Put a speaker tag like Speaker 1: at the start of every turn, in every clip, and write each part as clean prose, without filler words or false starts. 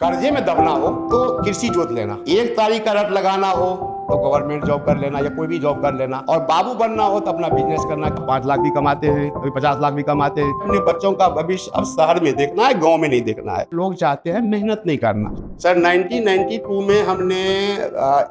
Speaker 1: कर्जे में दबना हो तो कृषि जोत लेना, 1 तारीख का रट लगाना हो तो गवर्नमेंट जॉब कर लेना या कोई भी जॉब कर लेना, और बाबू बनना हो तो अपना बिजनेस करना। 5 लाख भी कमाते हैं, कभी 50 लाख भी कमाते हैं। अपने बच्चों का भविष्य अब शहर में देखना है, गांव में नहीं देखना है। लोग चाहते हैं मेहनत नहीं करना। सर 1992 में हमने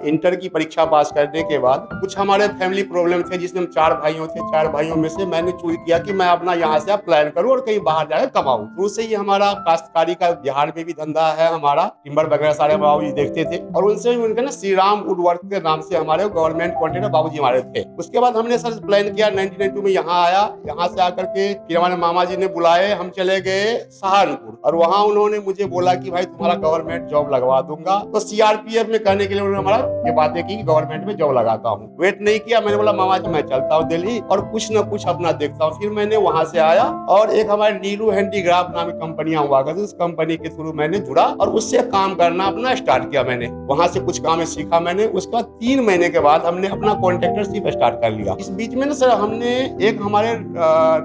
Speaker 1: इंटर की परीक्षा पास करने के बाद कुछ हमारे फैमिली प्रॉब्लम थे, जिसमें हम 4 भाइयों थे। 4 भाइयों में से मैंने चूज किया कि मैं अपना यहाँ से प्लान करूँ और कहीं बाहर जाकर कमाऊँ। शुरू से ही हमारा काश्तकारी का बिहार में भी धंधा है, हमारा टिम्बर वगैरह सारे बाबूजी देखते थे, और उनसे उनके ना श्री राम वुड वर्क के नाम से हमारे गवर्नमेंट कॉन्ट्रैक्टर बाबूजी हमारे थे। उसके बाद हमने सर प्लान किया, 1992 में यहाँ आया। यहाँ से आकर के फिर हमारे मामा जी ने बुलाए, हम चले गए सहारनपुर, और वहाँ उन्होंने मुझे बोला कि भाई तुम्हारा गवर्नमेंट जॉब लगवा दूंगा। तो सीआरपीएफ में कहने के लिए उन्होंने हमारा ये बातें की गवर्नमेंट में जॉब लगाता हूँ। वेट नहीं किया, मैंने बोला मामा जी मैं चलता हूँ दिल्ली और कुछ न कुछ अपना देखता हूँ। फिर मैंने वहां से आया और एक हमारे नीरू हैंडीक्राफ्ट नाम की कंपनियां हुआ करती, उस कंपनी के थ्रू मैंने जुड़ा और उससे काम करना अपना स्टार्ट किया। मैंने वहां से कुछ काम सीखा मैंने। उसके बाद 3 महीने के बाद हमने अपना कॉन्ट्रैक्टरशिप स्टार्ट कर लिया। इस बीच में ना सर हमने एक हमारे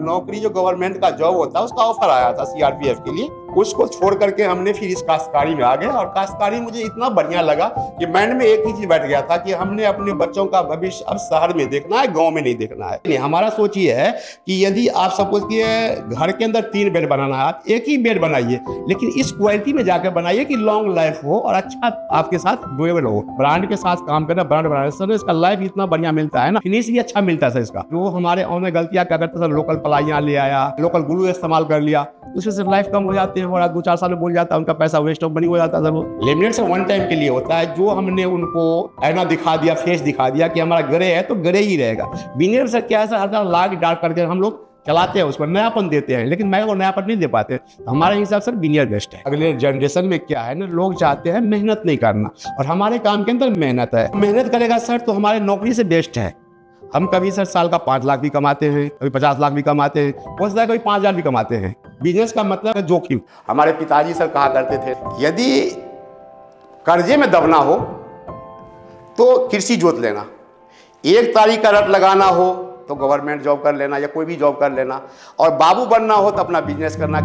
Speaker 1: नौकरी जो गवर्नमेंट का जॉब होता है उसका ऑफर आया था सीआरपीएफ के लिए, उसको छोड़ करके हमने फिर इस काश्तकारी में आ गए। और काश्तकारी मुझे इतना बढ़िया लगा कि माइंड में एक ही चीज बैठ गया था कि हमने अपने बच्चों का भविष्य अब शहर में देखना है, गांव में नहीं देखना है। नहीं, हमारा सोच ये है कि यदि आप सपोज किए घर के अंदर 3 बेड बनाना है, आप एक ही बेड बनाइए, लेकिन इस क्वालिटी में जाकर बनाइए कि लॉन्ग लाइफ हो और अच्छा आपके साथ ड्यूरेबल हो। ब्रांड के साथ काम करना, ब्रांड बनाना सर, इसका लाइफ इतना बढ़िया मिलता है ना, फिनिश भी अच्छा मिलता है सर इसका। जो हमारे ऑन गलतियां क्या करते सर, लोकल प्लाइयां ले आया, लोकल ग्लू इस्तेमाल कर लिया, उससे सिर्फ लाइफ कम हो जाते हैं और 2-4 साल में बोल जाता है, उनका पैसा वेस्ट ऑफ मनी हो जाता है सर। वो लेमिनेट से 1 टाइम के लिए होता है। जो हमने उनको ऐना दिखा दिया, फेस दिखा दिया कि हमारा ग्रे है तो ग्रे ही रहेगा। विनियर सर क्या है सर, हर लाग डार्क करके हम लोग चलाते हैं, उसको नयापन देते हैं, लेकिन मैं वो नयापन नहीं दे पाते। हमारे हिसाब से विनियर बेस्ट है। अगले जनरेशन में क्या है ना, लोग चाहते हैं मेहनत नहीं करना, और हमारे काम के अंदर मेहनत है। मेहनत करेगा सर तो हमारे नौकरी से बेस्ट है। हम कभी सर साल का 5 लाख भी कमाते हैं, कभी 50 लाख भी कमाते हैं, हो सकता है कभी 5,000 भी कमाते हैं। बिजनेस का मतलब है जोखिम। हमारे पिताजी सर कहा करते थे, यदि कर्जे में दबना हो तो कृषि जोत लेना, 1 तारीख का रट लगाना हो तो गवर्नमेंट जॉब कर लेना या कोई भी जॉब कर लेना, और बाबू बनना हो तो अपना बिजनेस करना।